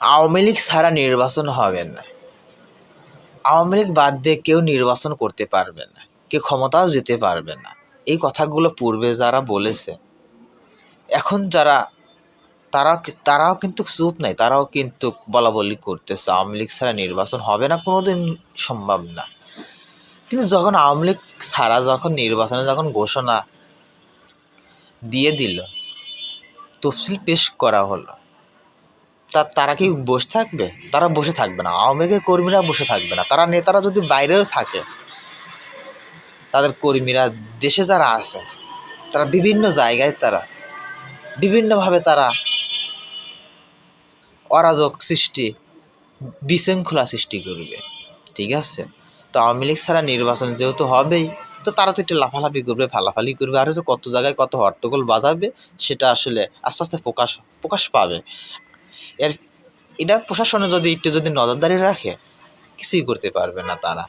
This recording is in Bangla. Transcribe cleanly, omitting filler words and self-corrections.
আওয়ামী লীগ ছাড়া নির্বাচন হবে না, আওয়ামী লীগ বাদ দিয়ে কেউ নির্বাচন করতে পারবে না, কেউ ক্ষমতাও যেতে পারবে না। এই কথাগুলো পূর্বে যারা বলেছে, এখন যারা তারাও কিন্তু চুপ নাই, তারাও কিন্তু বলা বলি করতেছে আওয়ামী লীগ ছাড়া নির্বাচন হবে না, কোনোদিন সম্ভব না। কিন্তু যখন আওয়ামী লীগ ছাড়া যখন নির্বাচনে যখন ঘোষণা দিয়ে দিল, তফসিল পেশ করা হলো, তারা কি বসে থাকবে? তারা বসে থাকবে না। আওয়ামী লীগের কর্মীরা বসে থাকবে না। তারা নেতারা যদি বাইরেও থাকে, তাদের কর্মীরা দেশে যারা আছে, তারা বিভিন্ন জায়গায় তারা বিভিন্নভাবে তারা অরাজক সৃষ্টি, বিশৃঙ্খলা সৃষ্টি করবে। ঠিক আছে, তো আওয়ামী লীগ ছাড়া নির্বাচন যেহেতু হবেই, তো তারা তো একটু লাফালাফি করবে, ফালাফালি করবে, আর কত জায়গায় কত হট্টগোল বাজাবে, সেটা আসলে আস্তে আস্তে প্রকাশ পাবে। এটা প্রশাসনে যদি একটু নজরদারি রাখে, কিছুই করতে পারবে না তারা।